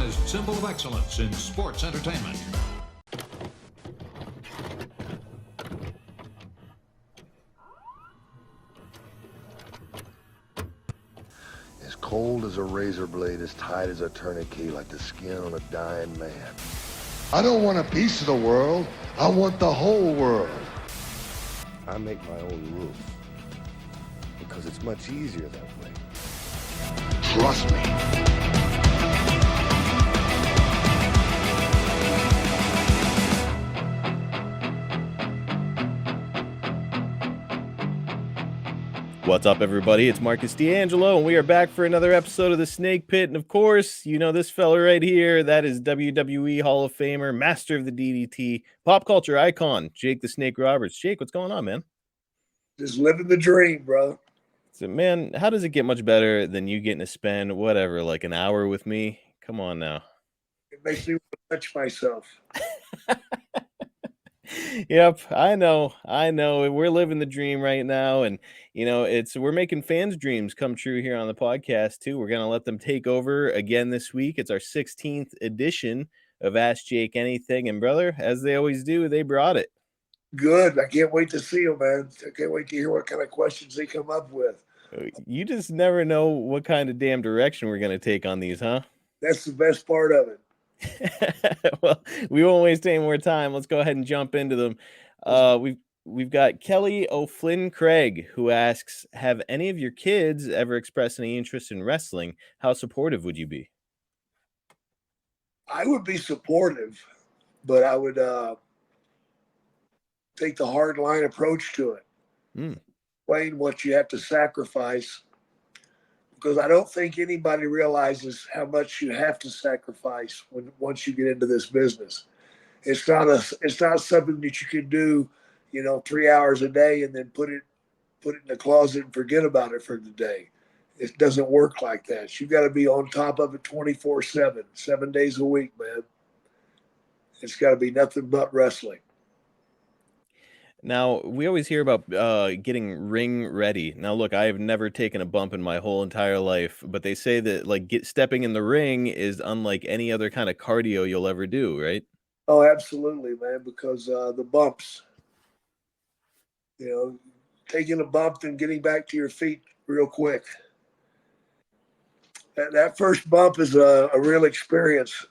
recognized symbol of excellence in sports entertainment. As cold as a razor blade, as tight as a tourniquet, like the skin on a dying man. I don't want a piece of the world. I want the whole world. I make my own rules because it's much easier that way. Trust me. What's up, everybody? It's Marcus D'Angelo, and we are back for another episode of The Snake Pit. And of course, you know this fella right here. That is WWE Hall of Famer, master of the DDT, pop culture icon, Jake the Snake Roberts. Jake, what's going on, man? Just living the dream, bro. So, man, how does it get much better than you getting to spend, whatever, like an hour with me? Come on now. It makes me want to touch myself. Yep, I know. We're living the dream right now, and we're making fans' dreams come true here on the podcast too. We're gonna let them take over again this week. It's our 16th edition of Ask Jake Anything, and brother, as they always do, they brought it. Good. I can't wait to see them, man. I can't wait to hear what kind of questions they come up with. You just never know what kind of damn direction we're gonna take on these, huh? That's the best part of it. Well, we won't waste any more time. Let's go ahead and jump into them. We've got Kelly O'Flynn Craig, who asks, have any of your kids ever expressed any interest in wrestling? How supportive would you be? I would be supportive, but I would take the hard line approach to it. Explain what you have to sacrifice, because I don't think anybody realizes how much you have to sacrifice once you get into this business. It's not something that you can do, 3 hours a day and then put it in the closet and forget about it for the day. It doesn't work like that. You got to be on top of it 24/7, 7 days a week, man. It's got to be nothing but wrestling. Now, we always hear about getting ring ready. Now, look, I have never taken a bump in my whole entire life, but they say that stepping in the ring is unlike any other kind of cardio you'll ever do, right? Oh, absolutely, man, because the bumps, taking a bump and getting back to your feet real quick. That first bump is a real experience,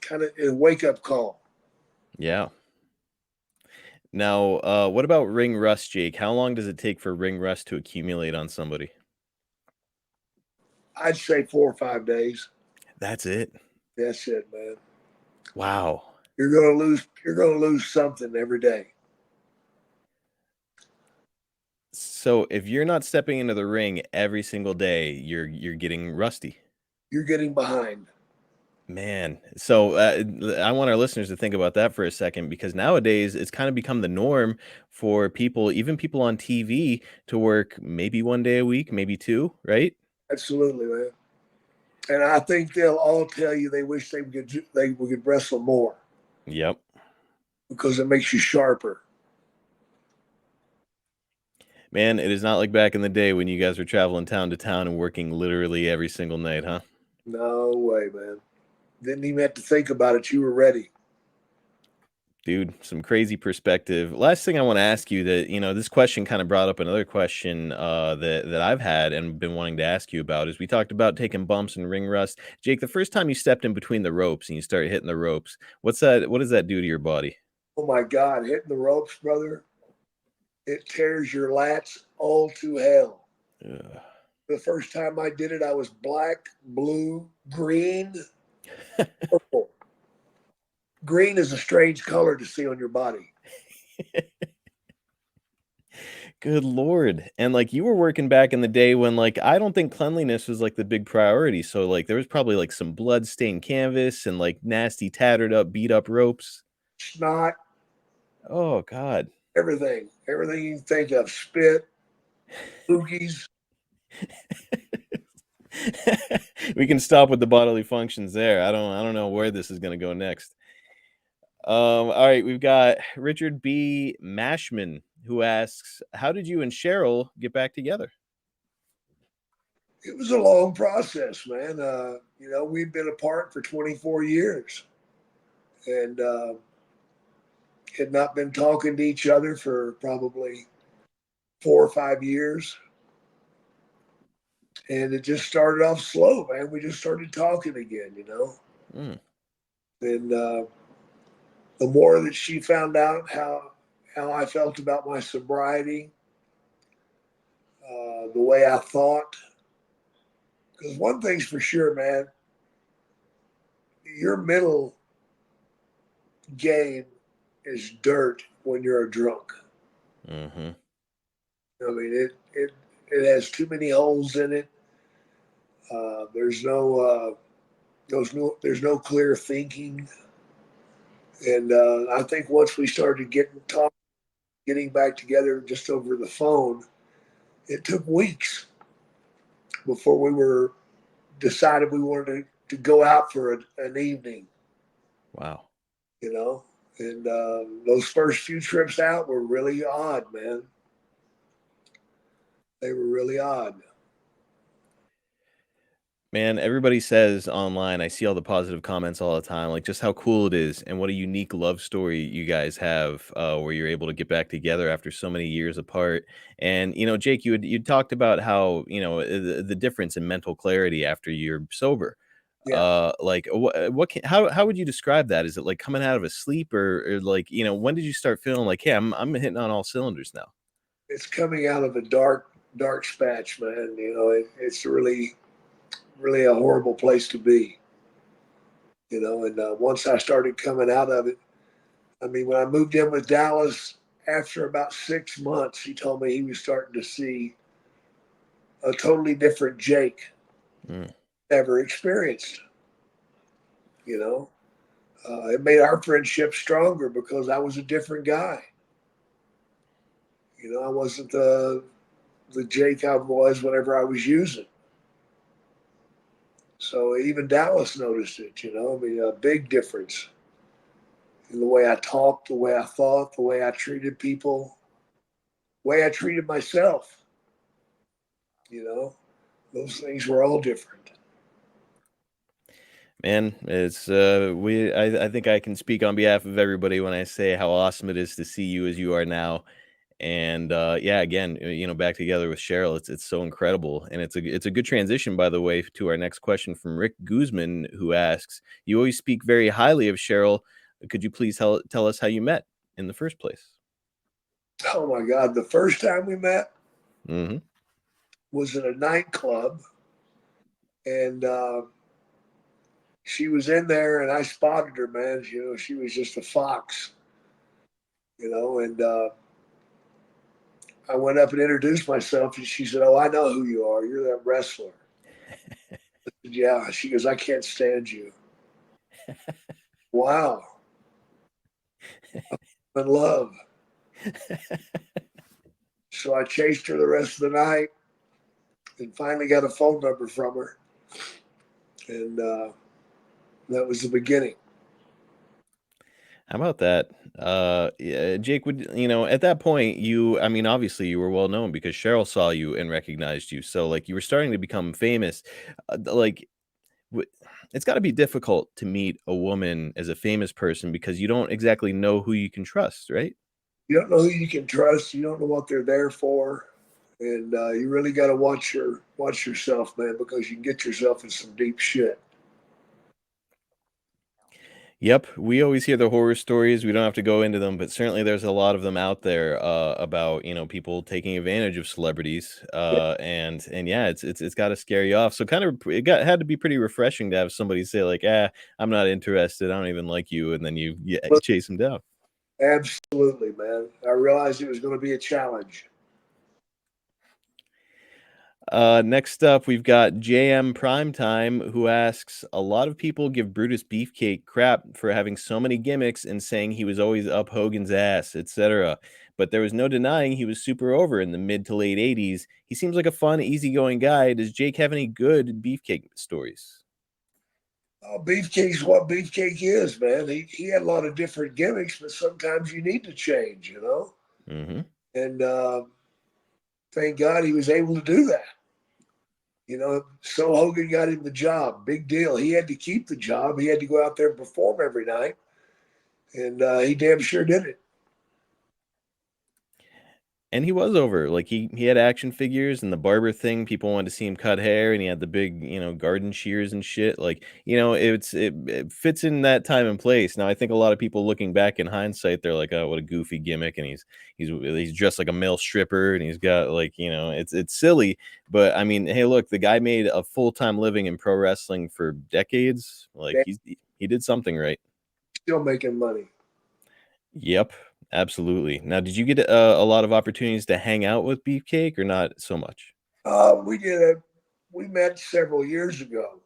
kind of a wake-up call. Yeah. Now, what about ring rust, Jake? How long does it take for ring rust to accumulate on somebody? I'd say 4 or 5 days. That's it? That's it, man. Wow. You're gonna lose something every day. So if you're not stepping into the ring every single day, you're getting rusty. You're getting behind. Man, so I want our listeners to think about that for a second, because nowadays it's kind of become the norm for people, even people on TV, to work maybe 1 day a week, maybe 2, right? Absolutely, man. And I think they'll all tell you they wish they could wrestle more. Yep. Because it makes you sharper. Man, it is not like back in the day when you guys were traveling town to town and working literally every single night, huh? No way, man. Didn't even have to think about it. You were ready. Dude, some crazy perspective. Last thing I want to ask you, that this question kind of brought up another question that I've had and been wanting to ask you about, is we talked about taking bumps and ring rust. Jake, the first time you stepped in between the ropes and you started hitting the ropes, what does that do to your body? Oh my God, hitting the ropes, brother. It tears your lats all to hell. Ugh. The first time I did it, I was black, blue, green, purple. Green is a strange color to see on your body. Good Lord. And you were working back in the day when I don't think cleanliness was the big priority. So there was probably some blood stained canvas and nasty, tattered up, beat up ropes. Snot. Oh God. Everything you can think of. Spit, boogies. We can stop with the bodily functions there. I don't know where this is going to go next. All right, we've got Richard B. Mashman, who asks, how did you and Cheryl get back together? It was a long process, man. You know, we've been apart for 24 years and had not been talking to each other for probably 4 or 5 years. And it just started off slow, man. We just started talking again, you know. And the more that she found out how I felt about my sobriety, the way I thought, because one thing's for sure, man, your mental game is dirt when you're a drunk. Mm-hmm. I mean, it has too many holes in it. There's no clear thinking, and I think once we started getting back together just over the phone, it took weeks before we were decided we wanted to go out for an evening. Wow. You know, and those first few trips out were really odd, man. They were really odd. Man, everybody says online, I see all the positive comments all the time, like just how cool it is and what a unique love story you guys have, where you're able to get back together after so many years apart. And, you know, Jake, you talked about how, you know, the difference in mental clarity after you're sober. Yeah. Like how would you describe that? Is it like coming out of a sleep or like, you know, when did you start feeling like, hey, I'm hitting on all cylinders now? It's coming out of a dark patch, man. You know, it's really a horrible place to be. You know, and once I started coming out of it, I mean, when I moved in with Dallas, after about 6 months, he told me he was starting to see a totally different Jake ever experienced. You know, it made our friendship stronger because I was a different guy. You know, I wasn't the Jake I was whenever I was using. So even Dallas noticed it, you know. I mean, a big difference in the way I talked, the way I thought, the way I treated people, the way I treated myself. You know, those things were all different. Man, it's I think I can speak on behalf of everybody when I say how awesome it is to see you as you are now. And yeah, again, you know, back together with Cheryl, it's so incredible. And it's a good transition, by the way, to our next question from Rick Guzman, who asks, you always speak very highly of Cheryl. Could you please tell us how you met in the first place? Oh my God. The first time we met Mm-hmm. was in a nightclub. And she was in there and I spotted her, man. You know, she was just a fox, you know, and I went up and introduced myself and she said, "Oh, I know who you are. You're that wrestler." I said, "Yeah." She goes, "I can't stand you." Wow. I'm in love. So I chased her the rest of the night and finally got a phone number from her. And that was the beginning. How about that? Yeah, Jake, would you know at that point I mean, obviously you were well known because Cheryl saw you and recognized you. So like you were starting to become famous. Like it's got to be difficult to meet a woman as a famous person because you don't exactly know who you can trust, right? You don't know who you can trust. You don't know what they're there for. And you really got to watch yourself, man, because you can get yourself in some deep shit. Yep, we always hear the horror stories. We don't have to go into them, but certainly there's a lot of them out there about people taking advantage of celebrities, and yeah, it's got to scare you off. So kind of had to be pretty refreshing to have somebody say like, I'm not interested. I don't even like you, and then you But chase them down. absolutely, man. I realized it was going to be a challenge. Next up, we've got JM Primetime, who asks, a lot of people give Brutus Beefcake crap for having so many gimmicks and saying he was always up Hogan's ass, etc. But there was no denying he was super over in the mid to late 80s. He seems like a fun, easygoing guy. Does Jake have any good Beefcake stories? Oh, Beefcake's what Beefcake is, man. He had a lot of different gimmicks, but sometimes you need to change, you know? Mm-hmm. And thank God he was able to do that. You know, so Hogan got him the job. Big deal. He had to keep the job. He had to go out there and perform every night. And he damn sure did it. And he was over. Like he had action figures and the barber thing. People wanted to see him cut hair, and he had the big, garden shears and shit. Like, it fits in that time and place. Now I think a lot of people looking back in hindsight, they're like, oh, what a goofy gimmick, and he's dressed like a male stripper, and he's got like, it's silly. But I mean, hey, look, the guy made a full-time living in pro wrestling for decades. Like he did something right. Still making money. Yep. Absolutely. Now, did you get a lot of opportunities to hang out with Beefcake or not so much? We did. We met several years ago.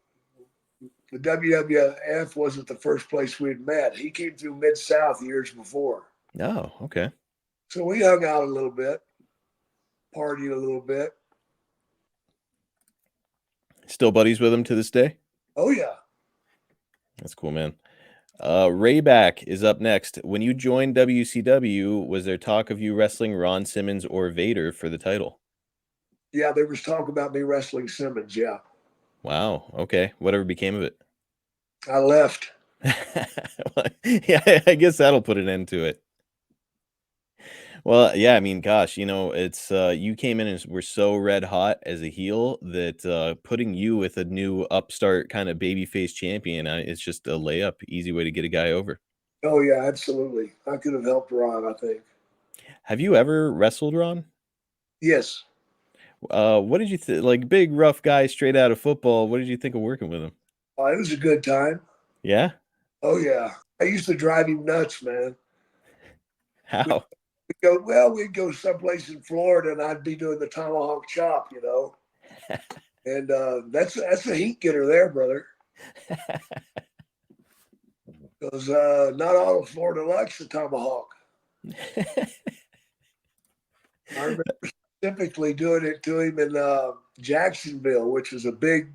The WWF wasn't the first place we'd met. He came through Mid-South years before. Oh, okay. So we hung out a little bit, partied a little bit. Still buddies with him to this day? Oh, yeah. That's cool, man. Rayback is up next. When you joined WCW, was there talk of you wrestling Ron Simmons or Vader for the title? Yeah, there was talk about me wrestling Simmons, yeah. Wow, okay. Whatever became of it? I left. Yeah, I guess that'll put an end to it. Well, yeah, I mean, gosh, it's you came in and were so red hot as a heel that putting you with a new upstart kind of babyface champion, it's just a layup, easy way to get a guy over. Oh, yeah, absolutely. I could have helped Ron, I think. Have you ever wrestled Ron? Yes. What did you think? Like, big rough guy straight out of football. What did you think of working with him? It was a good time. Yeah? Oh, yeah. I used to drive him nuts, man. How? We'd go someplace in Florida, and I'd be doing the tomahawk chop, and that's a heat getter there, brother. Because not all of Florida likes the tomahawk. I remember specifically doing it to him in Jacksonville, which is a big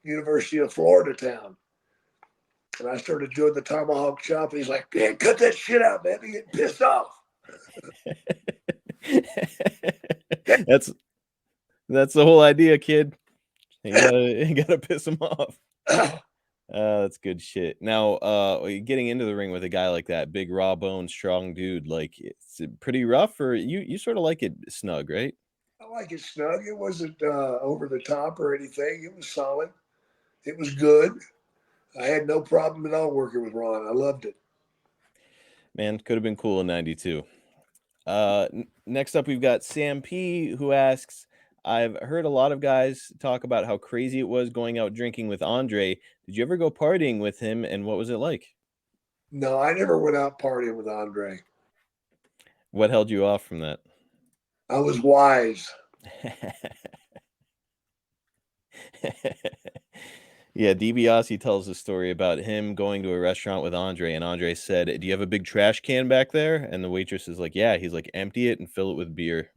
University of Florida town. And I started doing the tomahawk chop, and he's like, "Man, cut that shit out, man. He getting pissed off." That's the whole idea, kid. You gotta piss him off. That's good shit. Now, getting into the ring with a guy like that, big raw bone, strong dude, like it's pretty rough, or you sort of like it snug, right? I like it snug. It wasn't over the top or anything. It was solid. It was good. I had no problem at all working with Ron. I loved it. Man, could have been cool in '92. Next up, we've got Sam P, who asks, I've heard a lot of guys talk about how crazy it was going out drinking with Andre. Did you ever go partying with him, and what was it like? No, I never went out partying with Andre. What held you off from that? I was wise. Yeah, DiBiase tells a story about him going to a restaurant with Andre, and Andre said, "Do you have a big trash can back there?" And the waitress is like, "Yeah." He's like, "Empty it and fill it with beer."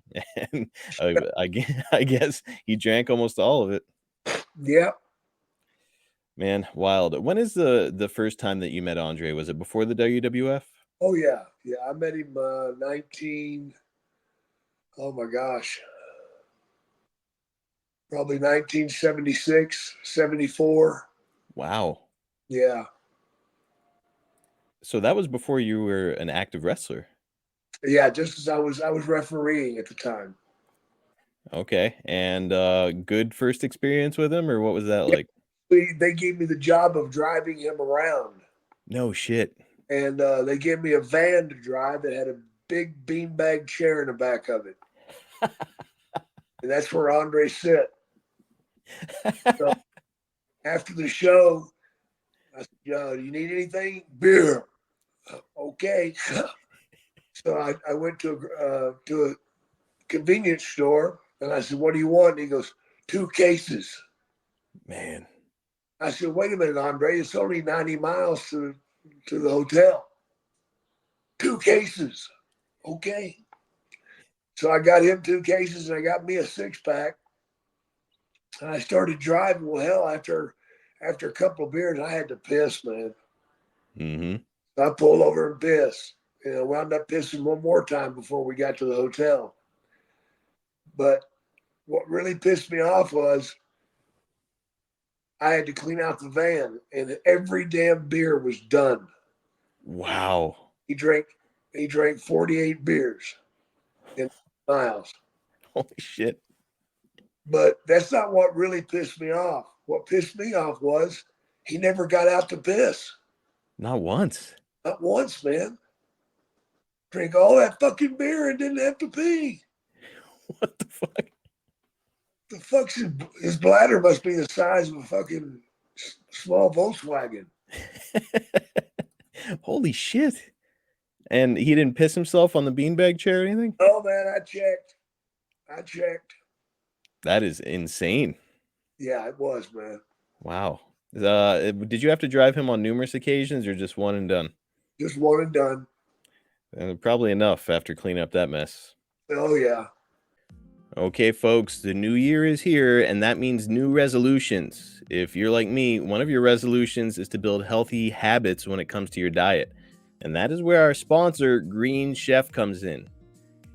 And I guess he drank almost all of it. Yeah. Man, wild. When is the first time that you met Andre? Was it before the WWF? Oh, yeah. Yeah, I met him oh my gosh, probably 1976, 74. Wow. Yeah. So that was before you were an active wrestler. Yeah, just as I was refereeing at the time. Okay. And good first experience with him, or what was that like? They gave me the job of driving him around. No shit. And they gave me a van to drive that had a big beanbag chair in the back of it. And that's where Andre sit. So after the show, I said, "Yo, do you need anything?" "Beer." "Okay." So I went to a convenience store, and I said, "What do you want?" And he goes, "2 cases." Man. I said, "Wait a minute, Andre. It's only 90 miles to the hotel." "2 cases." "Okay." So I got him 2 cases, and I got me a 6-pack. And I started driving. Well, hell, after a couple of beers, I had to piss, man. Mm-hmm. I pulled over and pissed. Wound up pissing one more time before we got to the hotel. But what really pissed me off was I had to clean out the van, and every damn beer was done. Wow. He drank 48 beers in miles. Holy shit. But that's not what really pissed me off. What pissed me off was he never got out to piss. Not once. Not once, man. Drank all that fucking beer and didn't have to pee. What the fuck? The fuck's his bladder must be the size of a fucking small Volkswagen. Holy shit. And he didn't piss himself on the beanbag chair or anything? Oh, man, I checked. That is insane. Yeah, it was, man. Wow. Did you have to drive him on numerous occasions or just one and done? Just one and done. Probably enough after cleaning up that mess. Oh, yeah. Okay, folks, the new year is here, and that means new resolutions. If you're like me, one of your resolutions is to build healthy habits when it comes to your diet. And that is where our sponsor, Green Chef, comes in.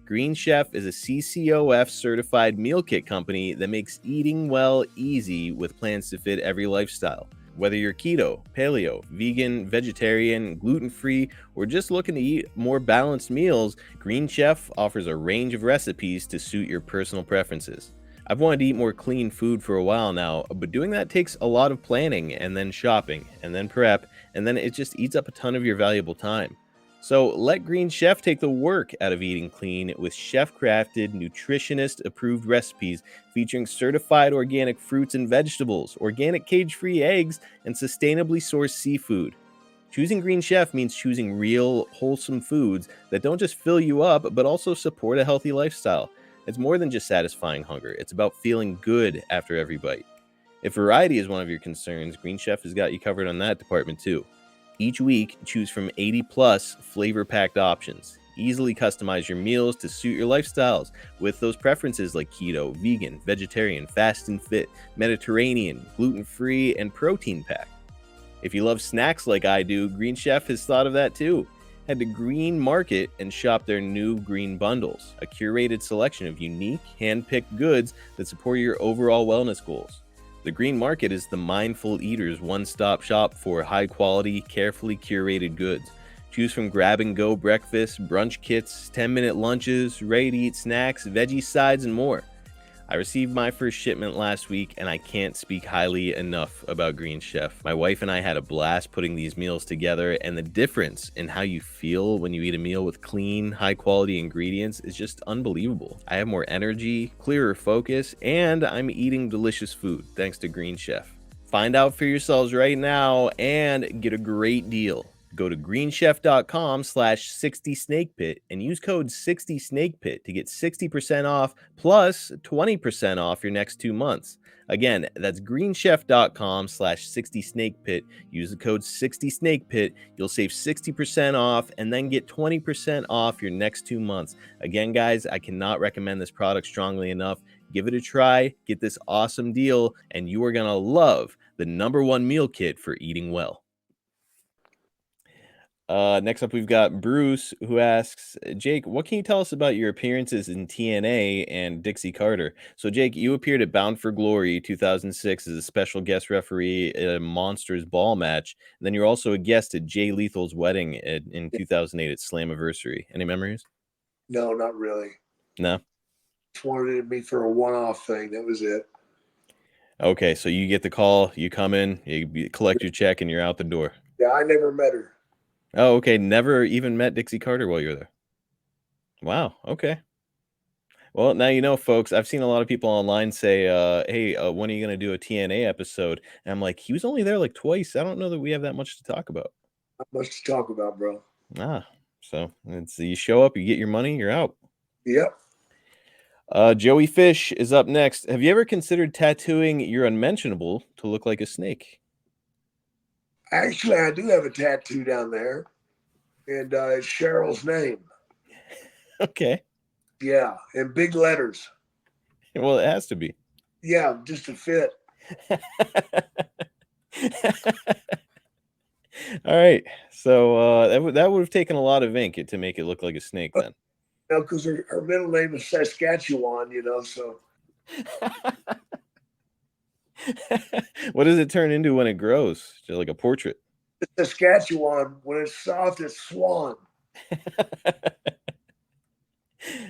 Green Chef is a CCOF certified meal kit company that makes eating well easy with plans to fit every lifestyle. Whether you're keto, paleo, vegan, vegetarian, gluten-free, or just looking to eat more balanced meals, Green Chef offers a range of recipes to suit your personal preferences. I've wanted to eat more clean food for a while now, but doing that takes a lot of planning and then shopping and then prep, and then it just eats up a ton of your valuable time. So let Green Chef take the work out of eating clean with chef-crafted, nutritionist-approved recipes featuring certified organic fruits and vegetables, organic cage-free eggs, and sustainably sourced seafood. Choosing Green Chef means choosing real, wholesome foods that don't just fill you up, but also support a healthy lifestyle. It's more than just satisfying hunger. It's about feeling good after every bite. If variety is one of your concerns, Green Chef has got you covered on that department too. Each week, choose from 80-plus flavor-packed options. Easily customize your meals to suit your lifestyles with those preferences like keto, vegan, vegetarian, fast and fit, Mediterranean, gluten-free, and protein-packed. If you love snacks like I do, Green Chef has thought of that too. Head to Green Market and shop their new Green Bundles, a curated selection of unique, hand-picked goods that support your overall wellness goals. The Green Market is the mindful eater's one-stop shop for high-quality, carefully curated goods. Choose from grab-and-go breakfast, brunch kits, 10-minute lunches, ready-to-eat snacks, veggie sides, and more. I received my first shipment last week, and I can't speak highly enough about Green Chef. My wife and I had a blast putting these meals together, and the difference in how you feel when you eat a meal with clean, high-quality ingredients is just unbelievable. I have more energy, clearer focus, and I'm eating delicious food thanks to Green Chef. Find out for yourselves right now and get a great deal. Go to greenchef.com/60snakepit and use code 60snakepit to get 60% off plus 20% off your next 2 months. Again, that's greenchef.com/60snakepit. Use the code 60snakepit. You'll save 60% off and then get 20% off your next 2 months. Again, guys, I cannot recommend this product strongly enough. Give it a try, get this awesome deal, and you are going to love the #1 meal kit for eating well. Next up, we've got Bruce, who asks, Jake, what can you tell us about your appearances in TNA and Dixie Carter? So, Jake, you appeared at Bound for Glory 2006 as a special guest referee at a Monsters Ball match. And then you're also a guest at Jay Lethal's wedding in 2008 at Slammiversary. Any memories? No, not really. No? Just wanted me for a one-off thing. That was it. Okay, so you get the call, you come in, you collect your check, and you're out the door. Yeah, I never met her. Oh, okay. Never even met Dixie Carter while you were there. Wow. Okay. Well, now you know, folks. I've seen a lot of people online say, hey, when are you going to do a TNA episode? And I'm like, he was only there like twice. I don't know that we have that much to talk about. Not much to talk about, bro. So it's you show up, you get your money, you're out. Yep. Joey Fish is up next. Have you ever considered tattooing your unmentionable to look like a snake? Actually, I do have a tattoo down there, and it's Cheryl's name. Okay. Yeah, in big letters. Well, it has to be. Yeah, just to fit. All right. So that would have taken a lot of ink to make it look like a snake then. No, because her middle name is Saskatchewan, so. What does it turn into when it grows? Just like a portrait? Saskatchewan, when it's soft, it's swan.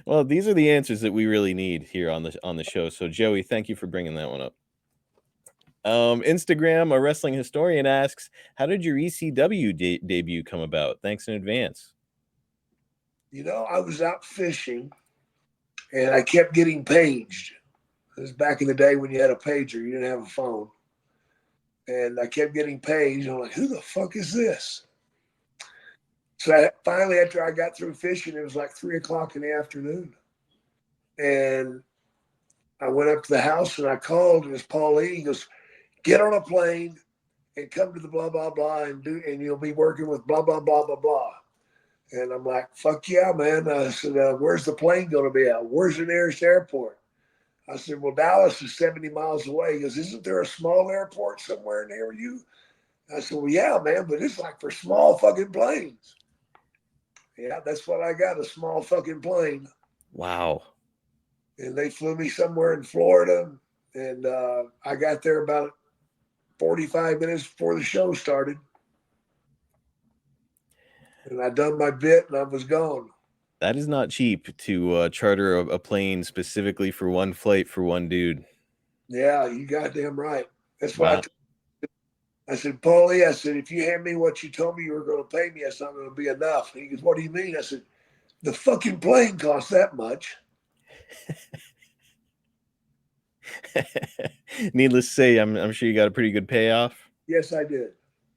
Well, these are the answers that we really need here on the show. So, Joey, thank you for bringing that one up. Instagram, a wrestling historian asks, how did your ECW debut come about? Thanks in advance. You know, I was out fishing, and I kept getting paged. It was back in the day when you had a pager, you didn't have a phone. And I kept getting paged. I'm like, who the fuck is this? So finally, after I got through fishing, it was like 3 o'clock in the afternoon. And I went up to the house and I called, and it's Paulie. He goes, get on a plane and come to the blah, blah, blah, and you'll be working with blah, blah, blah, blah, blah. And I'm like, fuck yeah, man. I said, where's the plane going to be at? Where's the nearest airport? I said, well, Dallas is 70 miles away. He goes, isn't there a small airport somewhere near you? I said, well, yeah, man, but it's like for small fucking planes. Yeah, that's what I got, a small fucking plane. Wow. And they flew me somewhere in Florida. And I got there about 45 minutes before the show started. And I done my bit and I was gone. That is not cheap to charter a plane specifically for one flight for one dude. Yeah, you goddamn right. That's why I said, Paulie, I said, if you hand me what you told me you were going to pay me, that's not going to be enough. And he goes, what do you mean? I said, the fucking plane costs that much. Needless to say, I'm sure you got a pretty good payoff. Yes, I did.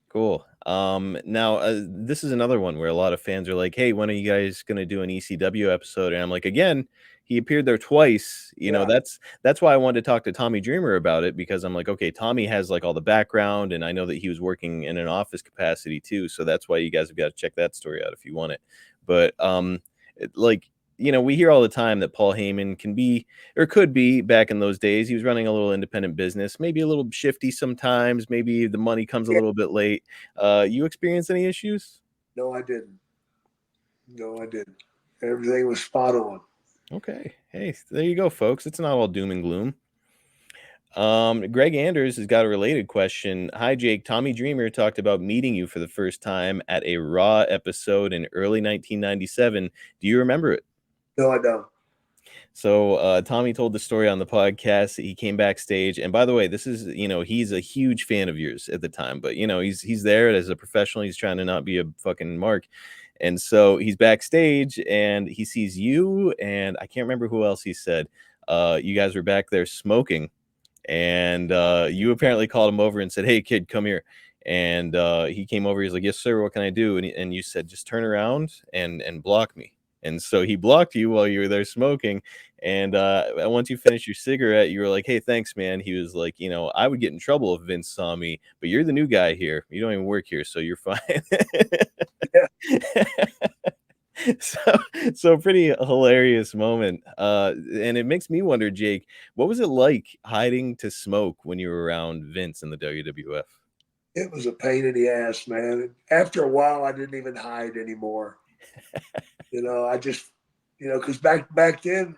Cool. Now this is another one where a lot of fans are like, hey, when are you guys going to do an ECW episode? And I'm like, again, he appeared there twice. You know, that's why I wanted to talk to Tommy Dreamer about it, because I'm like, okay, Tommy has like all the background, and I know that he was working in an office capacity too. So that's why you guys have got to check that story out if you want it. But like, you know, we hear all the time that Paul Heyman can be, or could be, back in those days, he was running a little independent business, maybe a little shifty sometimes, maybe the money comes a little bit late. You experienced any issues? No, I didn't. Everything was spot on. Okay. Hey, there you go, folks. It's not all doom and gloom. Greg Anders has got a related question. Hi, Jake. Tommy Dreamer talked about meeting you for the first time at a Raw episode in early 1997. Do you remember it? No, I don't. So Tommy told the story on the podcast. He came backstage, and by the way, this is, you know, he's a huge fan of yours at the time, but you know, he's there as a professional. He's trying to not be a fucking mark. And so he's backstage and he sees you, and I can't remember who else he said. You guys were back there smoking, and you apparently called him over and said, hey kid, come here. And he came over. He's like, yes sir, what can I do? And you said, just turn around and block me. And so he blocked you while you were there smoking. And once you finished your cigarette, you were like, hey, thanks, man. He was like, you know, I would get in trouble if Vince saw me, but you're the new guy here. You don't even work here, so you're fine. So pretty hilarious moment. And it makes me wonder, Jake, what was it like hiding to smoke when you were around Vince in the WWF? It was a pain in the ass, man. After a while, I didn't even hide anymore. You know, I just, you know, because back then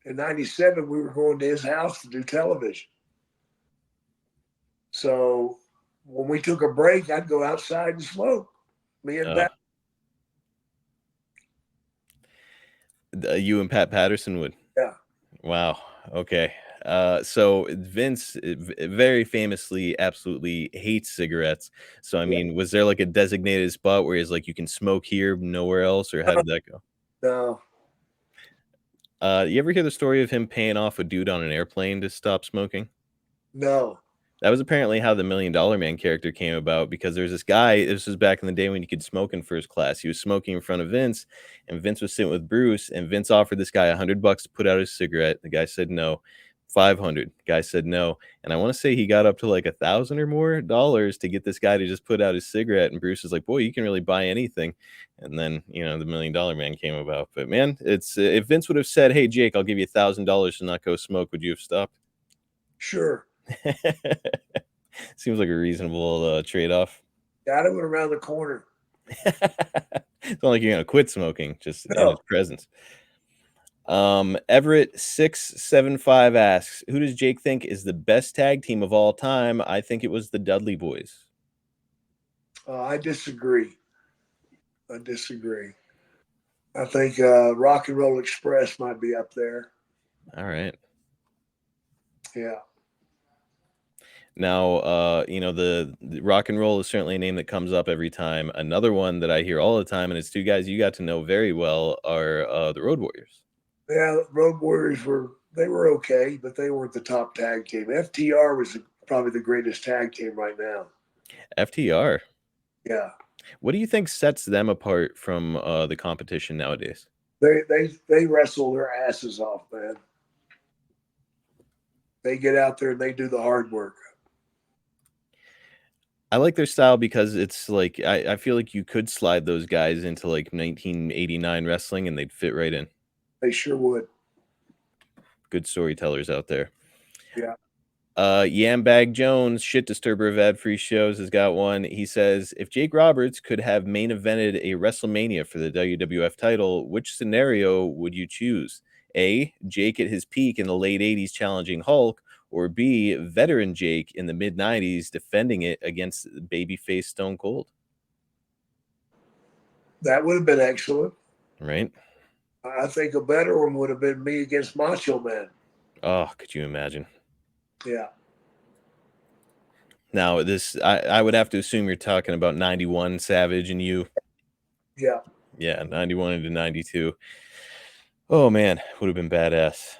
in 97, we were going to his house to do television. So when we took a break, I'd go outside and smoke. Me and Pat. You and Pat Patterson would? Yeah. Wow. Okay. So Vince very famously absolutely hates cigarettes. So, I mean, was there like a designated spot where he's like, you can smoke here, nowhere else, or how did that go? No. You ever hear the story of him paying off a dude on an airplane to stop smoking? No. That was apparently how the $1 Million Man character came about, because there's this guy, this was back in the day when you could smoke in first class. He was smoking in front of Vince, and Vince was sitting with Bruce, and Vince offered this guy $100 to put out his cigarette. The guy said no. 500. Guy said no. And I want to say he got up to like $1,000 or more to get this guy to just put out his cigarette. And Bruce is like, boy, you can really buy anything. And then, you know, the $1 Million Man came about. But man, it's if Vince would have said, hey, Jake, I'll give you $1,000 to not go smoke, would you have stopped? Sure. Seems like a reasonable trade-off. Got it around the corner. It's not like you're going to quit smoking, just in his presence. Everett675 asks, who does Jake think is the best tag team of all time? I think it was the Dudley Boys. I disagree. I think Rock and Roll Express might be up there. All right. Yeah. Now, the Rock and Roll is certainly a name that comes up every time. Another one that I hear all the time, and it's two guys you got to know very well, are the Road Warriors. Yeah, Road Warriors were okay, but they weren't the top tag team. FTR was probably the greatest tag team right now. FTR. Yeah. What do you think sets them apart from the competition nowadays? They wrestle their asses off, man. They get out there and they do the hard work. I like their style because it's like I feel like you could slide those guys into like 1989 wrestling and they'd fit right in. They sure would. Good storytellers out there. Yeah. Yambag Jones, shit disturber of ad free shows, has got one. He says, if Jake Roberts could have main evented a WrestleMania for the WWF title, which scenario would you choose? A, Jake at his peak in the late 80s challenging Hulk, or B, veteran Jake in the mid 90s defending it against babyface Stone Cold? That would have been excellent. Right? I think a better one would have been me against Macho Man. Oh, could you imagine? Yeah. Now, I would have to assume you're talking about 91 Savage and you. Yeah. Yeah, 91 into 92. Oh, man, would have been badass.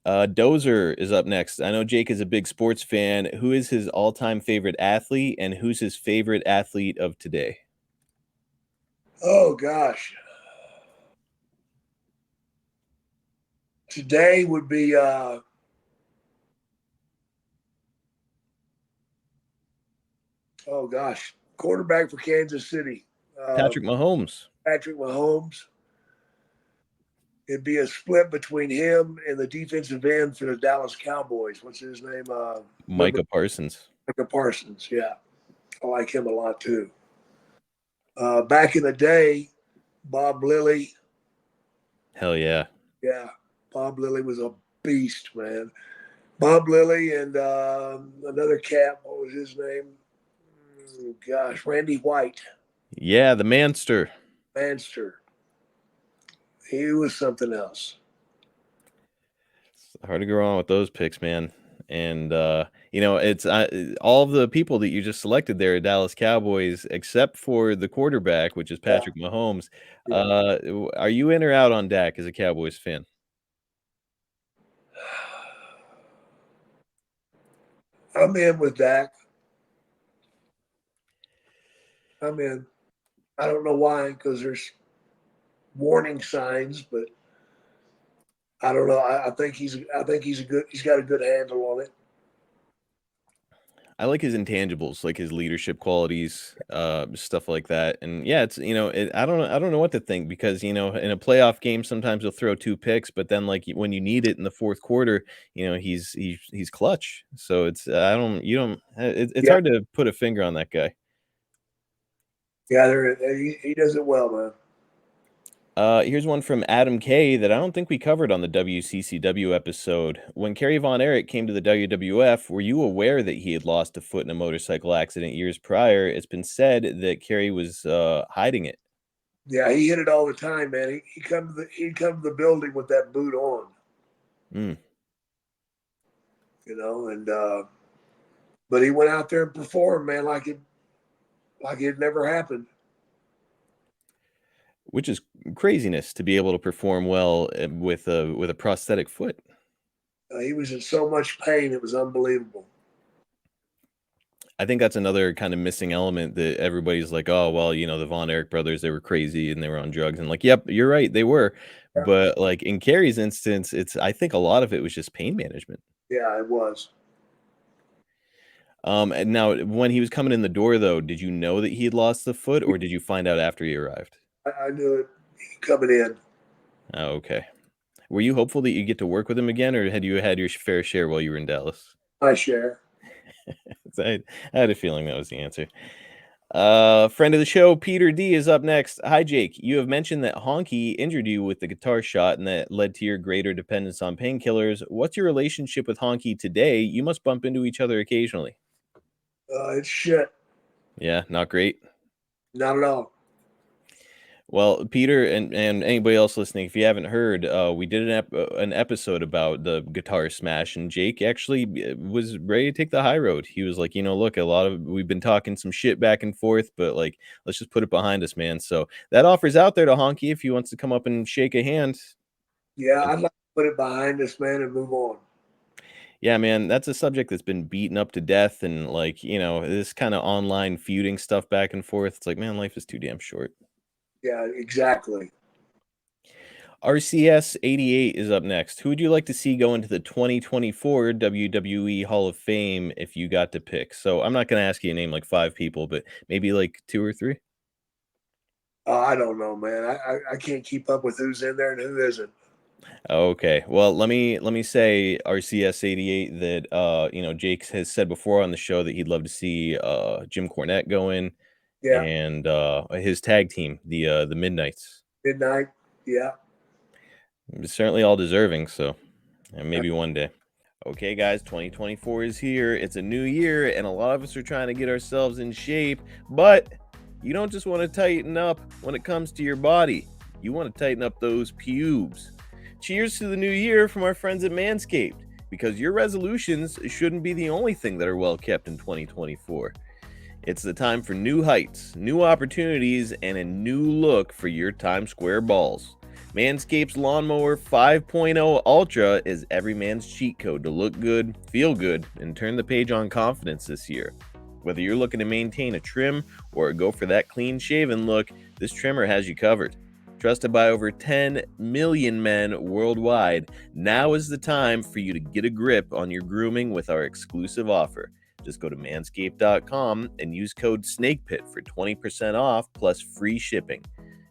Dozer is up next. I know Jake is a big sports fan. Who is his all-time favorite athlete, and who's his favorite athlete of today? Oh, gosh. Today would be quarterback for Kansas City. Patrick Mahomes. Patrick Mahomes. It'd be a split between him and the defensive end for the Dallas Cowboys. What's his name? Micah Parsons. Micah Parsons, yeah. I like him a lot, too. Back in the day, Bob Lilly. Hell yeah. Yeah, Bob Lilly was a beast, man. Bob Lilly and another cat, what was his name? Oh, gosh, Randy White. Yeah, the Manster. He was something else. It's hard to go wrong with those picks, man. And, it's all of the people that you just selected there are Dallas Cowboys, except for the quarterback, which is Patrick Mahomes. Yeah. Are you in or out on Dak as a Cowboys fan? I'm in with Dak. I'm in. I don't know why, because there's warning signs, but I don't know. I think he's got a good handle on it. I like his intangibles, like his leadership qualities, stuff like that. And yeah, it's I don't know what to think because in a playoff game sometimes he'll throw two picks, but then like when you need it in the fourth quarter, he's clutch. So it's it's hard to put a finger on that guy. Yeah, he does it well, man. Here's one from Adam K that I don't think we covered on the WCCW episode. When Kerry Von Erich came to the WWF, were you aware that he had lost a foot in a motorcycle accident years prior? It's been said that Kerry was hiding it. Yeah, he hit it all the time, man. He'd come to the building with that boot on. But he went out there and performed, man, like it never happened. Which is craziness to be able to perform well with a prosthetic foot. He was in so much pain; it was unbelievable. I think that's another kind of missing element that everybody's like, oh, well, the Von Erich brothers, they were crazy and they were on drugs. And like, yep, you're right, they were. Yeah. But like in Kerry's instance, I think a lot of it was just pain management. Yeah, it was. And now when he was coming in the door, though, did you know that he had lost the foot or did you find out after he arrived? I knew it coming in. Oh, okay. Were you hopeful that you get to work with him again, or had you had your fair share while you were in Dallas? My share. I had a feeling that was the answer. Friend of the show, Peter D is up next. Hi, Jake. You have mentioned that Honky injured you with the guitar shot and that led to your greater dependence on painkillers. What's your relationship with Honky today? You must bump into each other occasionally. It's shit. Yeah, not great. Not at all. Well, Peter and anybody else listening, if you haven't heard, we did an episode about the guitar smash, and Jake actually was ready to take the high road. He was like, look, we've been talking some shit back and forth, but like, let's just put it behind us, man. So that offer's out there to Honky if he wants to come up and shake a hand. Yeah, I'd like to put it behind us, man, and move on. Yeah, man, that's a subject that's been beaten up to death, and like, this kind of online feuding stuff back and forth. It's like, man, life is too damn short. Yeah, exactly. RCS 88 is up next. Who would you like to see go into the 2024 WWE Hall of Fame if you got to pick? So I'm not going to ask you to name like 5 people, but maybe like 2 or 3. I don't know, man. I can't keep up with who's in there and who isn't. Okay. Well, let me say RCS 88 that Jake has said before on the show that he'd love to see Jim Cornette go in, Yeah. and his tag team, the Midnights. Midnight. Yeah. Certainly all deserving, so maybe one day. Okay, guys, 2024 is here. It's a new year, and a lot of us are trying to get ourselves in shape, but you don't just want to tighten up when it comes to your body. You want to tighten up those pubes. Cheers to the new year from our friends at Manscaped, because your resolutions shouldn't be the only thing that are well kept in 2024. It's the time for new heights, new opportunities, and a new look for your Times Square balls. Manscaped's Lawnmower 5.0 Ultra is every man's cheat code to look good, feel good, and turn the page on confidence this year. Whether you're looking to maintain a trim or go for that clean-shaven look, this trimmer has you covered. Trusted by over 10 million men worldwide, now is the time for you to get a grip on your grooming with our exclusive offer. Just go to manscaped.com and use code SNAKEPIT for 20% off plus free shipping.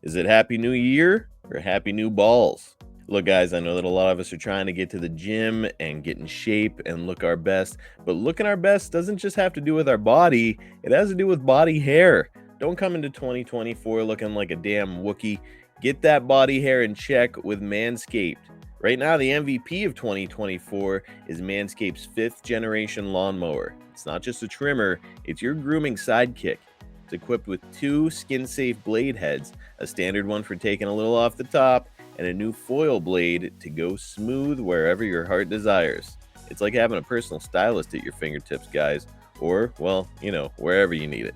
Is it Happy New Year or Happy New Balls? Look, guys, I know that a lot of us are trying to get to the gym and get in shape and look our best, but looking our best doesn't just have to do with our body, it has to do with body hair. Don't come into 2024 looking like a damn Wookiee. Get that body hair in check with Manscaped. Right now, the MVP of 2024 is Manscaped's 5th generation lawnmower. It's not just a trimmer, it's your grooming sidekick. It's equipped with 2 skin-safe blade heads, a standard one for taking a little off the top, and a new foil blade to go smooth wherever your heart desires. It's like having a personal stylist at your fingertips, guys, or, well, wherever you need it.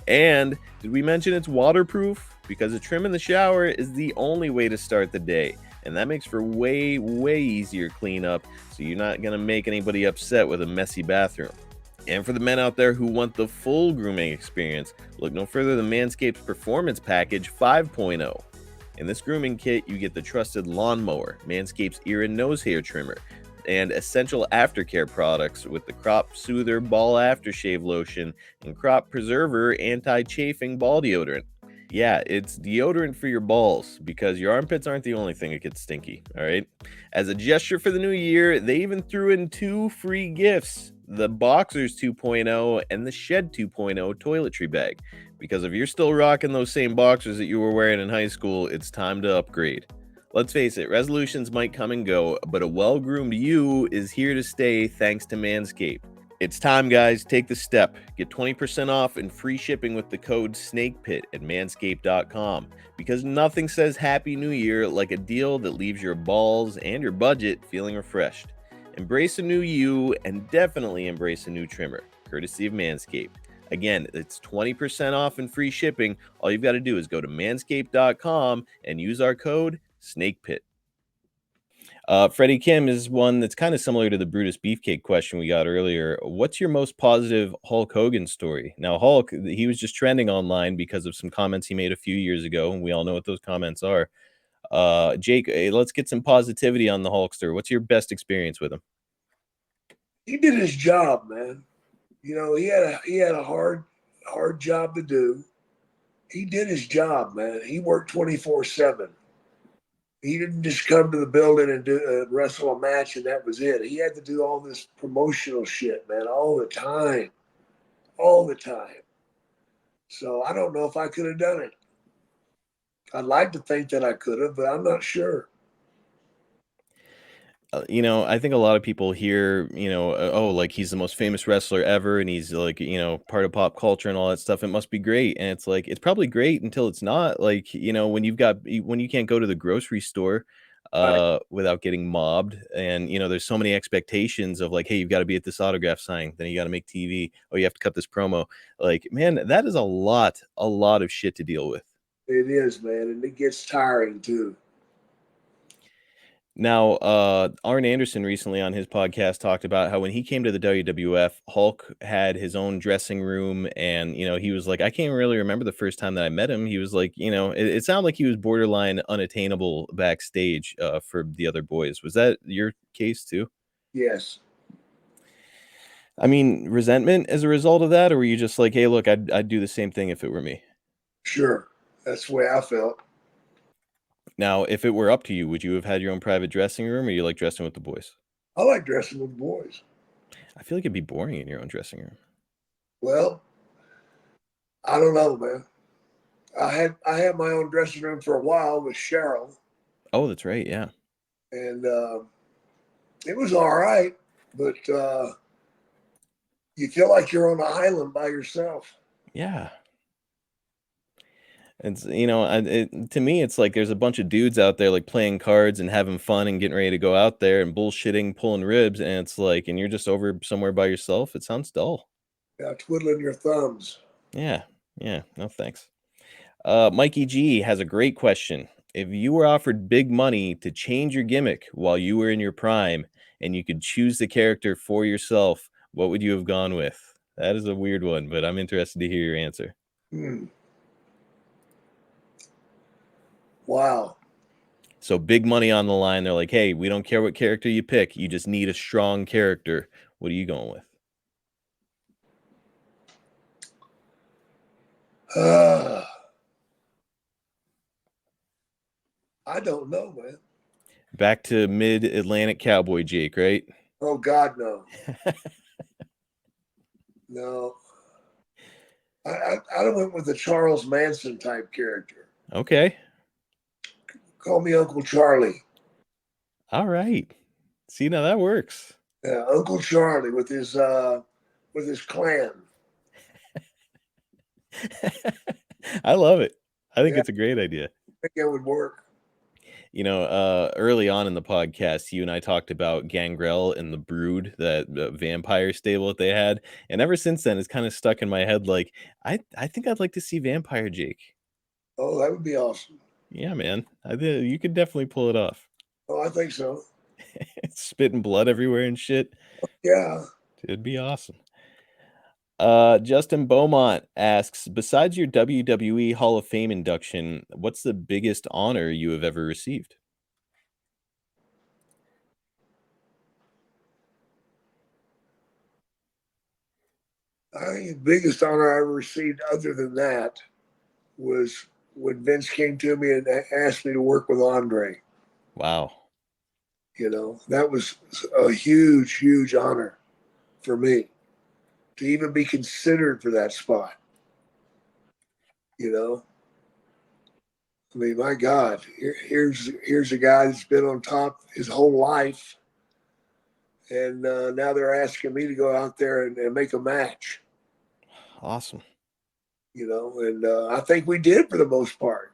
And did we mention it's waterproof? Because a trim in the shower is the only way to start the day, and that makes for way, way easier cleanup, so you're not going to make anybody upset with a messy bathroom. And for the men out there who want the full grooming experience, look no further than Manscaped's Performance Package 5.0. In this grooming kit, you get the trusted lawnmower, Manscaped's ear and nose hair trimmer, and essential aftercare products with the Crop Soother Ball Aftershave Lotion and Crop Preserver Anti-Chafing Ball Deodorant. Yeah, it's deodorant for your balls, because your armpits aren't the only thing that gets stinky, all right? As a gesture for the new year, they even threw in 2 free gifts, the Boxers 2.0 and the Shed 2.0 toiletry bag. Because if you're still rocking those same boxers that you were wearing in high school, it's time to upgrade. Let's face it, resolutions might come and go, but a well-groomed you is here to stay thanks to Manscaped. It's time, guys. Take the step. Get 20% off and free shipping with the code SNAKEPIT at manscaped.com, because nothing says Happy New Year like a deal that leaves your balls and your budget feeling refreshed. Embrace a new you, and definitely embrace a new trimmer, courtesy of Manscaped. Again, it's 20% off and free shipping. All you've got to do is go to manscaped.com and use our code SNAKEPIT. Freddie Kim is one that's kind of similar to the Brutus Beefcake question we got earlier. What's your most positive Hulk Hogan story? Now, Hulk, he was just trending online because of some comments he made a few years ago, and we all know what those comments are. Jake, let's get some positivity on the Hulkster. What's your best experience with him? He did his job, man. He had a hard job to do. He did his job, man. He worked 24/7. He didn't just come to the building and wrestle a match and that was it. He had to do all this promotional shit, man, all the time. So I don't know if I could have done it. I'd like to think that I could have, but I'm not sure. I think a lot of people hear, oh, like he's the most famous wrestler ever, and he's like, part of pop culture and all that stuff. It must be great, and it's like it's probably great until it's not. Like, when you can't go to the grocery store without getting mobbed, and there's so many expectations of like, hey, you've got to be at this autograph signing, then you got to make TV, oh, you have to cut this promo. Like, man, that is a lot of shit to deal with. It is, man, and it gets tiring too. Now, Arn Anderson recently on his podcast talked about how when he came to the WWF, Hulk had his own dressing room, and he was like, I can't really remember the first time that I met him. He was like, it sounded like he was borderline unattainable backstage for the other boys. Was that your case too? Yes. I mean, resentment as a result of that, or were you just like, hey, look, I'd do the same thing if it were me? Sure, that's the way I felt. Now, if it were up to you, would you have had your own private dressing room, or you like dressing with the boys? I like dressing with the boys. I feel like it'd be boring in your own dressing room. Well, I don't know, man. I had my own dressing room for a while with Cheryl. Oh, that's right, yeah. And it was all right, but you feel like you're on an island by yourself. Yeah. It's to me, it's like there's a bunch of dudes out there like playing cards and having fun and getting ready to go out there and bullshitting, pulling ribs, and it's like, and you're just over somewhere by yourself. It sounds dull. Yeah, twiddling your thumbs. Yeah, no thanks. Mikey G has a great question. If you were offered big money to change your gimmick while you were in your prime, and you could choose the character for yourself, what would you have gone with? That is a weird one, but I'm interested to hear your answer. Wow. So big money on the line. They're like, hey, we don't care what character you pick. You just need a strong character. What are you going with? I don't know, man. Back to mid-Atlantic cowboy Jake, right? Oh, God, no. No. I went with the Charles Manson type character. Okay. Call me Uncle Charlie. All right. See, now that works. Yeah, Uncle Charlie with his clan. I love it. I think it's a great idea. I think that would work. Early on in the podcast, you and I talked about Gangrel and the Brood, that vampire stable that they had. And ever since then, it's kind of stuck in my head. Like, I think I'd like to see Vampire Jake. Oh, that would be awesome. Yeah, man. You could definitely pull it off. Oh, I think so. Spitting blood everywhere and shit. Yeah. It'd be awesome. Justin Beaumont asks, besides your WWE Hall of Fame induction, what's the biggest honor you have ever received? I think the biggest honor I ever received other than that was when Vince came to me and asked me to work with Andre. Wow. That was a huge, huge honor for me to even be considered for that spot. I mean, my God, here's a guy that's been on top his whole life, and now they're asking me to go out there and make a match. Awesome. And I think we did for the most part.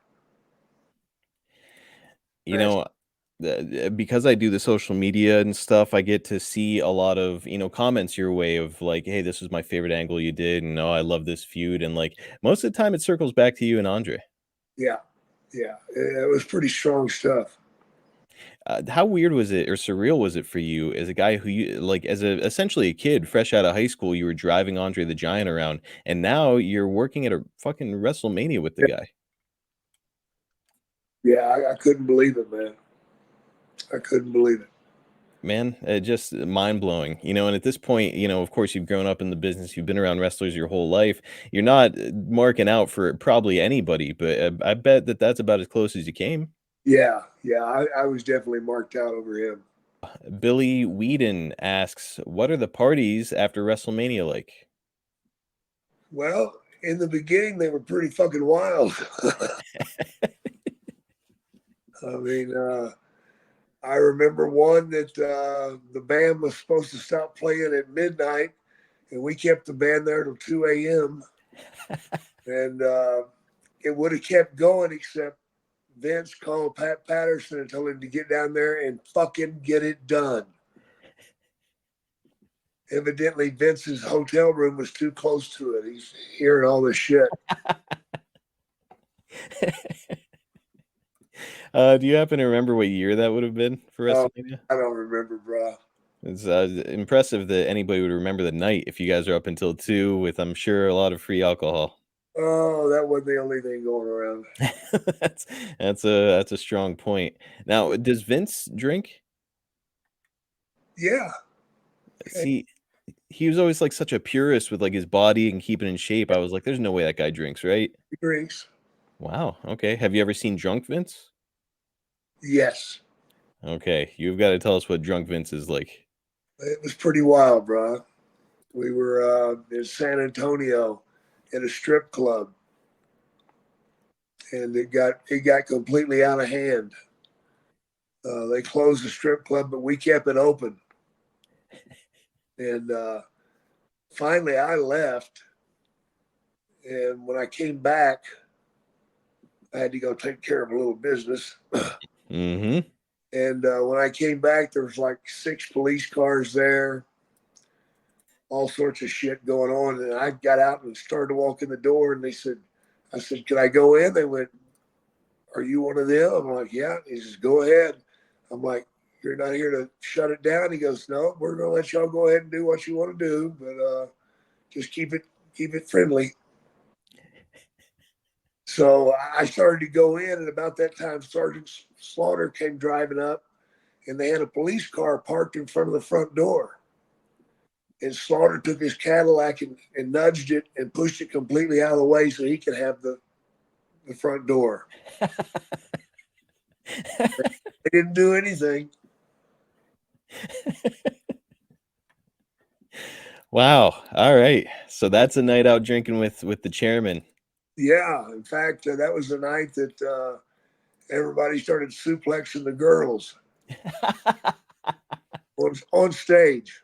Because I do the social media and stuff, I get to see a lot of, comments your way of like, hey, this was my favorite angle you did. And I love this feud. And like most of the time it circles back to you and Andre. Yeah. Yeah. It was pretty strong stuff. How weird was it or surreal was it for you as a guy who you like essentially a kid fresh out of high school, you were driving Andre the Giant around and now you're working at a fucking WrestleMania with the guy. Yeah. I couldn't believe it, man. I couldn't believe it. Man, just mind blowing, and at this point, of course, you've grown up in the business, you've been around wrestlers your whole life. You're not marking out for probably anybody, but I bet that's about as close as you came. Yeah. I was definitely marked out over him. Billy Whedon asks, what are the parties after WrestleMania like? Well, In the beginning, they were pretty fucking wild. I mean, I remember one that the band was supposed to stop playing at midnight, and we kept the band there till 2 a.m. And it would have kept going, except Vince called Pat Patterson and told him to get down there and fucking get it done. Evidently, Vince's hotel room was too close to it. He's hearing all this shit. Do you happen to remember what year that would have been for WrestleMania? I don't remember, bro. It's impressive that anybody would remember the night if you guys are up until 2 with, I'm sure, a lot of free alcohol. Oh, that wasn't the only thing going around. that's a strong point. Now, does Vince drink? Yeah. See, he was always like such a purist with like his body and keeping in shape. I was like, there's no way that guy drinks, right? He drinks. Wow. Okay. Have you ever seen drunk Vince? Yes. Okay. You've got to tell us what drunk Vince is like. It was pretty wild, bro. We were in San Antonio at a strip club, and it got completely out of hand. They closed the strip club, but we kept it open. And finally, I left. And when I came back, I had to go take care of a little business. Mm-hmm. And when I came back, there was like 6 police cars there, all sorts of shit going on. And I got out and started to walk in the door, and I said, can I go in? They went, are you one of them? I'm like, yeah. He says, go ahead. I'm like, you're not here to shut it down. He goes, no, we're going to let y'all go ahead and do what you want to do, but just keep it friendly. So I started to go in, and about that time, Sergeant Slaughter came driving up, and they had a police car parked in front of the front door. And Slaughter took his Cadillac and nudged it and pushed it completely out of the way so he could have the front door. They didn't do anything. Wow. All right. So that's a night out drinking with the chairman. Yeah. In fact, that was the night that everybody started suplexing the girls on stage.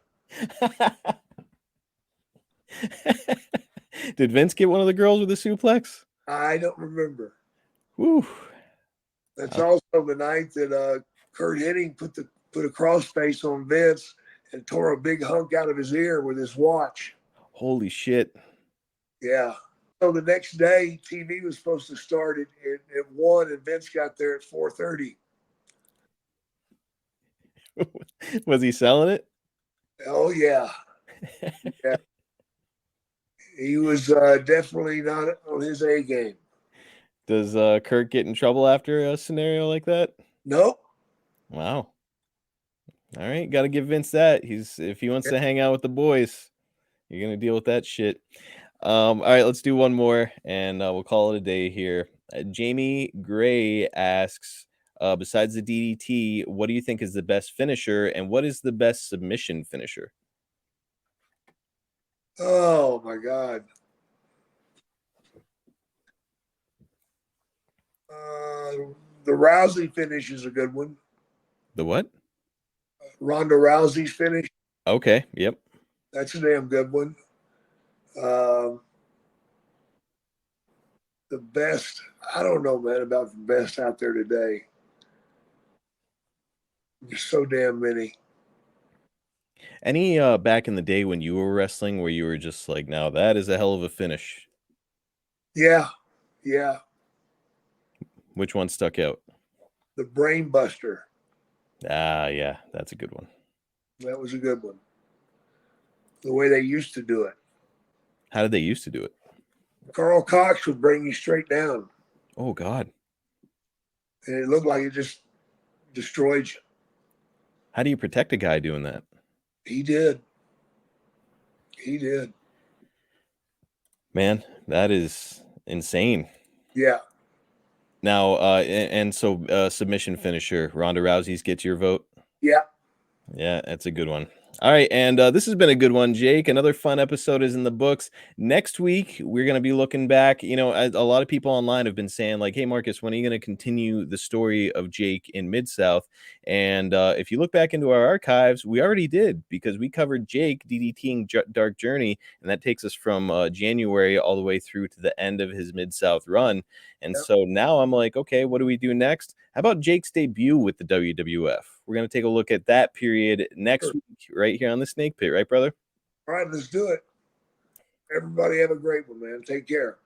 Did Vince get one of the girls with a suplex? I don't remember. Woo. That's also the night that Kurt Hennig put a crossface on Vince and tore a big hunk out of his ear with his watch. Holy shit. Yeah. So the next day, TV was supposed to start at 1, and Vince got there at 4:30. Was he selling it? Oh, yeah. Yeah. He was definitely not on his A game. Does Kurt get in trouble after a scenario like that? Nope. Wow. All right, got to give Vince that. If he wants to hang out with the boys, you're gonna deal with that shit. All right, let's do one more, and we'll call it a day here. Jamie Gray asks, besides the DDT, what do you think is the best finisher, and what is the best submission finisher? Oh my God. The Rousey finish is a good one. The what? Ronda Rousey's finish. Okay. Yep. That's a damn good one. The best, I don't know, man, about the best out there today. There's so damn many. Any back in the day when you were wrestling where you were just like, now that is a hell of a finish? Yeah. Yeah. Which one stuck out? The Brain Buster. Ah, yeah, that's a good one. That was a good one. The way they used to do it. How did they used to do it? Carl Cox would bring you straight down. Oh, God. And it looked like it just destroyed you. How do you protect a guy doing that? He did. He did. Man, that is insane. Yeah. Now, so submission finisher, Ronda Rousey's gets your vote? Yeah. Yeah, that's a good one. All right, and this has been a good one, Jake. Another fun episode is in the books. Next week, we're going to be looking back. You know, a lot of people online have been saying, like, hey, Marcus, when are you going to continue the story of Jake in Mid-South? And if you look back into our archives, we already did, because we covered Jake DDTing Dark Journey, and that takes us from January all the way through to the end of his Mid-South run. And so now I'm like, okay, what do we do next? How about Jake's debut with the WWF? We're going to take a look at that period next week, right here on the Snake Pit, right, brother? All right, let's do it. Everybody have a great one, man. Take care.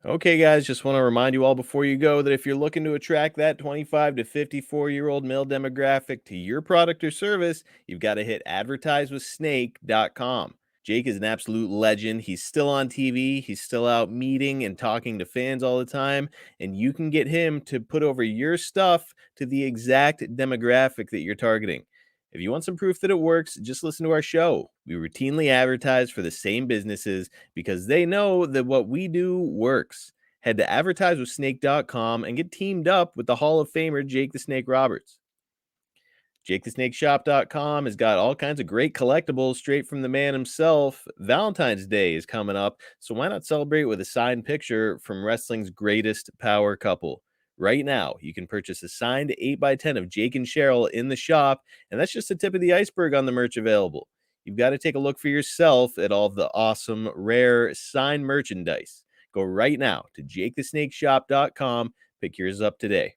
Okay, guys, just want to remind you all before you go that if you're looking to attract that 25 to 54-year-old male demographic to your product or service, you've got to hit advertisewithsnake.com. Jake is an absolute legend. He's still on TV. He's still out meeting and talking to fans all the time. And you can get him to put over your stuff to the exact demographic that you're targeting. If you want some proof that it works, just listen to our show. We routinely advertise for the same businesses because they know that what we do works. Head to advertisewithsnake.com and get teamed up with the Hall of Famer Jake the Snake Roberts. JakeTheSnakeShop.com has got all kinds of great collectibles straight from the man himself. Valentine's Day is coming up, so why not celebrate with a signed picture from wrestling's greatest power couple? Right now, you can purchase a signed 8x10 of Jake and Cheryl in the shop, and that's just the tip of the iceberg on the merch available. You've got to take a look for yourself at all the awesome, rare, signed merchandise. Go right now to JakeTheSnakeShop.com. Pick yours up today.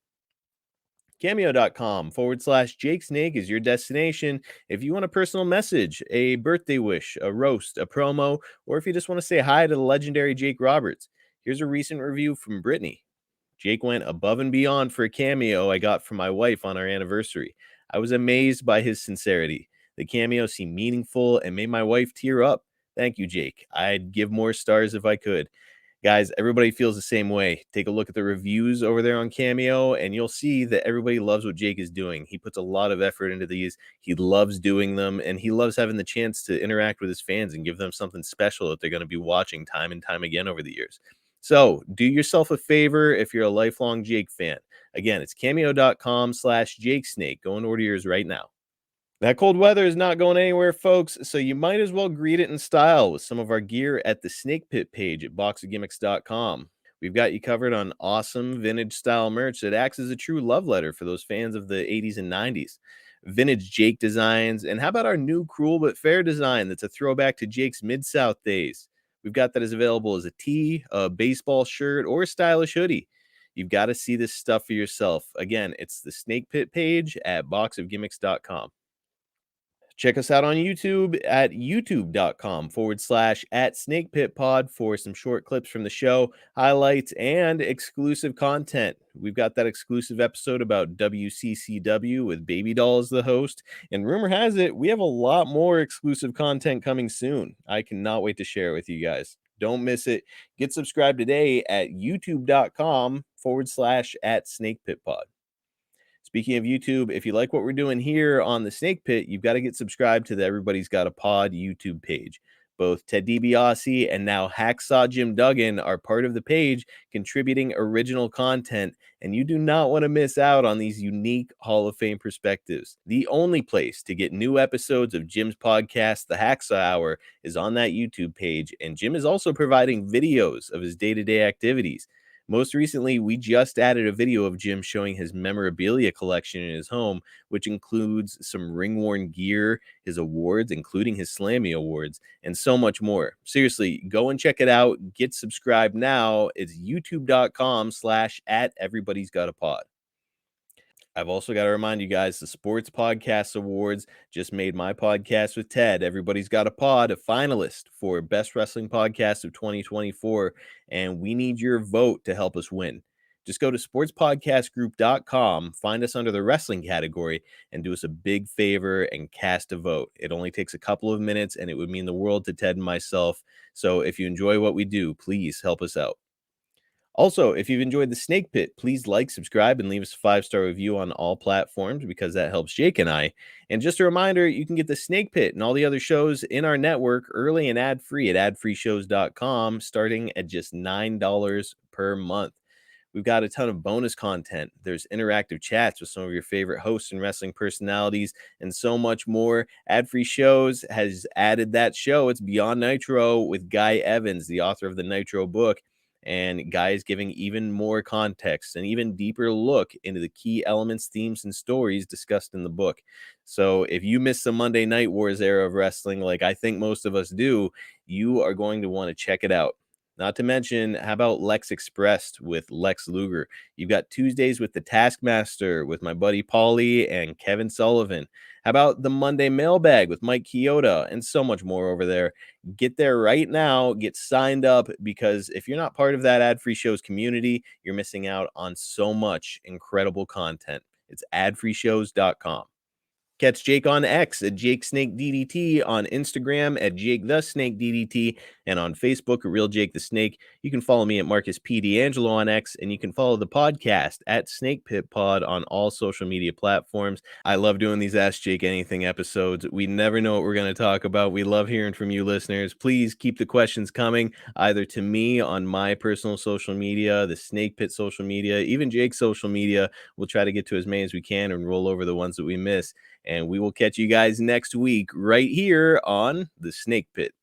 Cameo.com/Jake Snake is your destination if you want a personal message, a birthday wish, a roast, a promo, or if you just want to say hi to the legendary Jake Roberts. Here's a recent review from Brittany. Jake went above and beyond for a cameo I got from my wife on our anniversary. I was amazed by his sincerity. The cameo seemed meaningful and made my wife tear up. Thank you, Jake. I'd give more stars if I could. Guys, everybody feels the same way. Take a look at the reviews over there on Cameo, and you'll see that everybody loves what Jake is doing. He puts a lot of effort into these. He loves doing them, and he loves having the chance to interact with his fans and give them something special that they're going to be watching time and time again over the years. So do yourself a favor if you're a lifelong Jake fan. Again, it's cameo.com/Jake Snake. Go and order yours right now. That cold weather is not going anywhere, folks, so you might as well greet it in style with some of our gear at the Snake Pit page at boxofgimmicks.com. We've got you covered on awesome vintage style merch that acts as a true love letter for those fans of the 80s and 90s. Vintage Jake designs, and how about our new Cruel But Fair design that's a throwback to Jake's Mid-South days? We've got that as available as a tee, a baseball shirt, or a stylish hoodie. You've got to see this stuff for yourself. Again, it's the Snake Pit page at boxofgimmicks.com. Check us out on YouTube at youtube.com/@SnakePitPod for some short clips from the show, highlights, and exclusive content. We've got that exclusive episode about WCCW with Baby Doll as the host. And rumor has it, we have a lot more exclusive content coming soon. I cannot wait to share it with you guys. Don't miss it. Get subscribed today at youtube.com/@SnakePitPod. Speaking of YouTube, if you like what we're doing here on the Snake Pit, you've got to get subscribed to the Everybody's Got a Pod YouTube page. Both Ted DiBiase and now Hacksaw Jim Duggan are part of the page, contributing original content, and you do not want to miss out on these unique Hall of Fame perspectives. The only place to get new episodes of Jim's podcast, The Hacksaw Hour, is on that YouTube page, and Jim is also providing videos of his day-to-day activities. Most recently, we just added a video of Jim showing his memorabilia collection in his home, which includes some ring-worn gear, his awards, including his Slammy Awards, and so much more. Seriously, go and check it out. Get subscribed now. It's youtube.com/@everybody's-got-a-pod. I've also got to remind you guys, the Sports Podcast Awards just made my podcast with Ted, Everybody's Got a Pod, a finalist for Best Wrestling Podcast of 2024, and we need your vote to help us win. Just go to sportspodcastgroup.com, find us under the wrestling category, and do us a big favor and cast a vote. It only takes a couple of minutes, and it would mean the world to Ted and myself. So if you enjoy what we do, please help us out. Also, if you've enjoyed the Snake Pit, please like, subscribe, and leave us a 5-star review on all platforms because that helps Jake and I. And just a reminder, you can get the Snake Pit and all the other shows in our network early and ad-free at adfreeshows.com, starting at just $9 per month. We've got a ton of bonus content. There's interactive chats with some of your favorite hosts and wrestling personalities and so much more. Ad-free shows has added that show. It's Beyond Nitro with Guy Evans, the author of the Nitro book. And Guy is giving even more context and even deeper look into the key elements, themes, and stories discussed in the book. So if you miss the Monday Night Wars era of wrestling, like I think most of us do, you are going to want to check it out. Not to mention, how about Lex Expressed with Lex Luger? You've got Tuesdays with the Taskmaster with my buddy Paulie and Kevin Sullivan. How about the Monday Mailbag with Mike Chioda and so much more over there? Get there right now. Get signed up, because if you're not part of that ad-free shows community, you're missing out on so much incredible content. It's adfreeshows.com. Catch Jake on X at Jake Snake DDT, on Instagram at Jake the Snake DDT, and on Facebook at Real Jake the Snake. You can follow me at Marcus P. D'Angelo on X, and you can follow the podcast at Snake Pit Pod on all social media platforms. I love doing these Ask Jake Anything episodes. We never know what we're going to talk about. We love hearing from you listeners. Please keep the questions coming, either to me on my personal social media, the Snake Pit social media, even Jake's social media. We'll try to get to as many as we can and roll over the ones that we miss. And we will catch you guys next week right here on the Snake Pit.